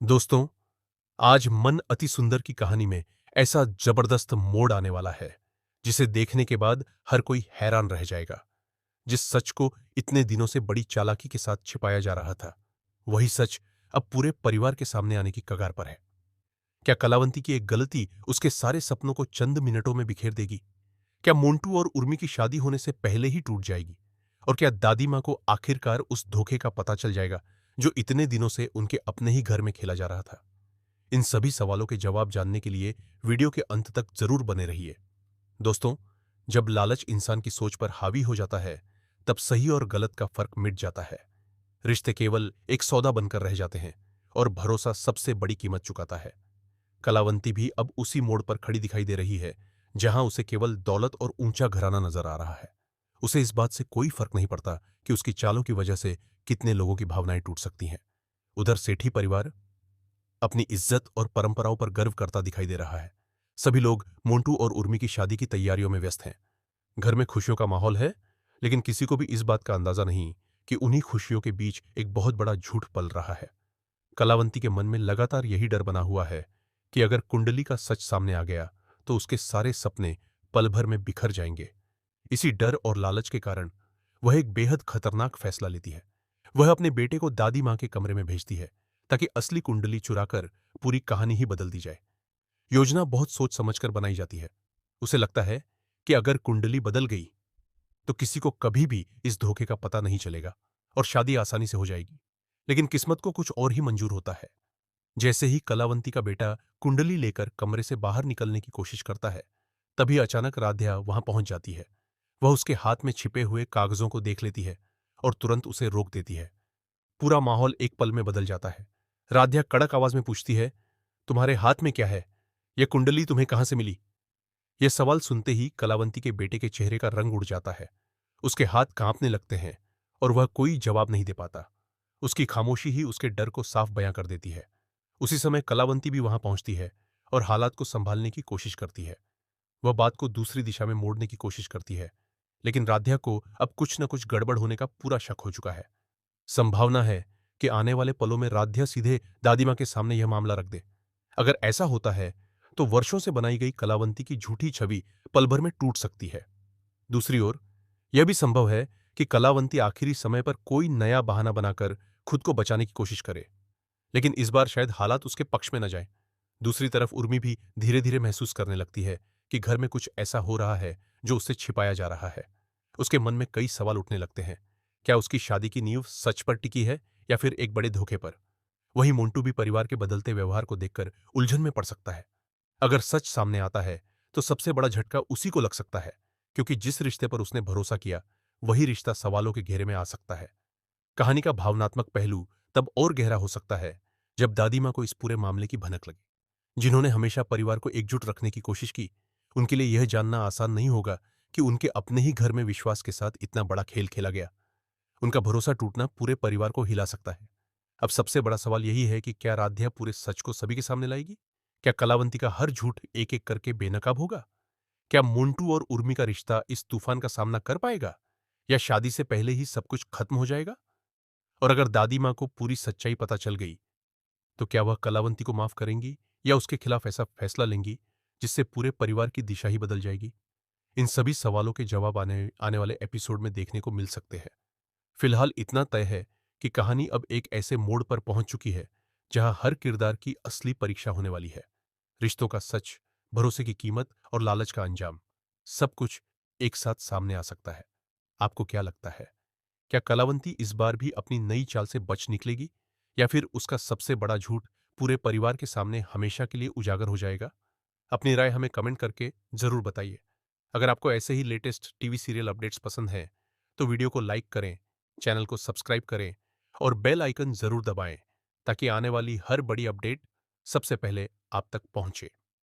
दोस्तों, आज मन अति सुंदर की कहानी में ऐसा जबरदस्त मोड़ आने वाला है जिसे देखने के बाद हर कोई हैरान रह जाएगा। जिस सच को इतने दिनों से बड़ी चालाकी के साथ छिपाया जा रहा था, वही सच अब पूरे परिवार के सामने आने की कगार पर है। क्या कलावंती की एक गलती उसके सारे सपनों को चंद मिनटों में बिखेर देगी? क्या मोंटू और उर्मी की शादी होने से पहले ही टूट जाएगी? और क्या दादी मां को आखिरकार उस धोखे का पता चल जाएगा जो इतने दिनों से उनके अपने ही घर में खेला जा रहा था? इन सभी सवालों के जवाब जानने के लिए वीडियो के अंत तक जरूर बने रहिए। दोस्तों, जब लालच इंसान की सोच पर हावी हो जाता है, तब सही और गलत का फर्क मिट जाता है। रिश्ते केवल एक सौदा बनकर रह जाते हैं और भरोसा सबसे बड़ी कीमत चुकाता है। कलावंती भी अब उसी मोड़ पर खड़ी दिखाई दे रही है, जहां उसे केवल दौलत और ऊंचा घराना नजर आ रहा है। उसे इस बात से कोई फर्क नहीं पड़ता कि उसकी चालों की वजह से कितने लोगों की भावनाएं टूट सकती हैं। उधर सेठी परिवार अपनी इज्जत और परंपराओं पर गर्व करता दिखाई दे रहा है। सभी लोग मोंटू और उर्मी की शादी की तैयारियों में व्यस्त हैं। घर में खुशियों का माहौल है, लेकिन किसी को भी इस बात का अंदाजा नहीं कि उन्हीं खुशियों के बीच एक बहुत बड़ा झूठ पल रहा है। कलावंती के मन में लगातार यही डर बना हुआ है कि अगर कुंडली का सच सामने आ गया तो उसके सारे सपने पल भर में बिखर जाएंगे। इसी डर और लालच के कारण वह एक बेहद खतरनाक फैसला लेती है। वह अपने बेटे को दादी मां के कमरे में भेजती है ताकि असली कुंडली चुराकर पूरी कहानी ही बदल दी जाए। योजना बहुत सोच समझकर बनाई जाती है। उसे लगता है कि अगर कुंडली बदल गई तो किसी को कभी भी इस धोखे का पता नहीं चलेगा और शादी आसानी से हो जाएगी। लेकिन किस्मत को कुछ और ही मंजूर होता है। जैसे ही कलावंती का बेटा कुंडली लेकर कमरे से बाहर निकलने की कोशिश करता है, तभी अचानक राध्या वहां पहुंच जाती है। वह उसके हाथ में छिपे हुए कागजों को देख लेती है और तुरंत उसे रोक देती है। पूरा माहौल एक पल में बदल जाता है। राध्या कड़क आवाज में पूछती है, तुम्हारे हाथ में क्या है? यह कुंडली तुम्हें कहां से मिली? यह सवाल सुनते ही कलावंती के बेटे के चेहरे का रंग उड़ जाता है। उसके हाथ कांपने लगते हैं और वह कोई जवाब नहीं दे पाता। उसकी खामोशी ही उसके डर को साफ बयां कर देती है। उसी समय कलावंती भी वहां पहुंचती है और हालात को संभालने की कोशिश करती है। वह बात को दूसरी दिशा में मोड़ने की कोशिश करती है, लेकिन राध्या को अब कुछ न कुछ गड़बड़ होने का पूरा शक हो चुका है। संभावना है कि आने वाले पलों में राध्या सीधे दादी मां के सामने यह मामला रख दे। अगर ऐसा होता है तो वर्षों से बनाई गई कलावंती की झूठी छवि पल भर में टूट सकती है। दूसरी ओर यह भी संभव है कि कलावंती आखिरी समय पर कोई नया बहाना बनाकर खुद को बचाने की कोशिश करे, लेकिन इस बार शायद हालात उसके पक्ष में न जाए। दूसरी तरफ उर्मी भी धीरे धीरे महसूस करने लगती है कि घर में कुछ ऐसा हो रहा है जो उससे छिपाया जा रहा है। उसके मन में कई सवाल उठने लगते हैं। क्या उसकी शादी की नींव सच पर टिकी है या फिर एक बड़े धोखे पर? वहीं मोंटू भी परिवार के बदलते व्यवहार को देखकर उलझन में पड़ सकता है। अगर सच सामने आता है तो सबसे बड़ा झटका उसी को लग सकता है, क्योंकि जिस रिश्ते पर उसने भरोसा किया वही रिश्ता सवालों के घेरे में आ सकता है। कहानी का भावनात्मक पहलू तब और गहरा हो सकता है जब दादी मां को इस पूरे मामले की भनक लगे। जिन्होंने हमेशा परिवार को एकजुट रखने की कोशिश की, उनके लिए यह जानना आसान नहीं होगा कि उनके अपने ही घर में विश्वास के साथ इतना बड़ा खेल खेला गया। उनका भरोसा टूटना पूरे परिवार को हिला सकता है। अब सबसे बड़ा सवाल यही है कि क्या राध्या पूरे सच को सभी के सामने लाएगी? क्या कलावंती का हर झूठ एक एक करके बेनकाब होगा? क्या मोंटू और उर्मी का रिश्ता इस तूफान का सामना कर पाएगा, या शादी से पहले ही सब कुछ खत्म हो जाएगा? और अगर दादी मां को पूरी सच्चाई पता चल गई, तो क्या वह कलावंती को माफ करेंगी या उसके खिलाफ ऐसा फैसला लेंगी जिससे पूरे परिवार की दिशा ही बदल जाएगी? इन सभी सवालों के जवाब आने आने वाले एपिसोड में देखने को मिल सकते हैं। फिलहाल इतना तय है कि कहानी अब एक ऐसे मोड़ पर पहुंच चुकी है जहां हर किरदार की असली परीक्षा होने वाली है। रिश्तों का सच, भरोसे की कीमत और लालच का अंजाम, सब कुछ एक साथ सामने आ सकता है। आपको क्या लगता है? क्या कलावंती इस बार भी अपनी नई चाल से बच निकलेगी, या फिर उसका सबसे बड़ा झूठ पूरे परिवार के सामने हमेशा के लिए उजागर हो जाएगा? अपनी राय हमें कमेंट करके जरूर बताइए। अगर आपको ऐसे ही लेटेस्ट टीवी सीरियल अपडेट्स पसंद हैं, तो वीडियो को लाइक करें, चैनल को सब्सक्राइब करें और बेल आइकन जरूर दबाएं ताकि आने वाली हर बड़ी अपडेट सबसे पहले आप तक पहुंचे।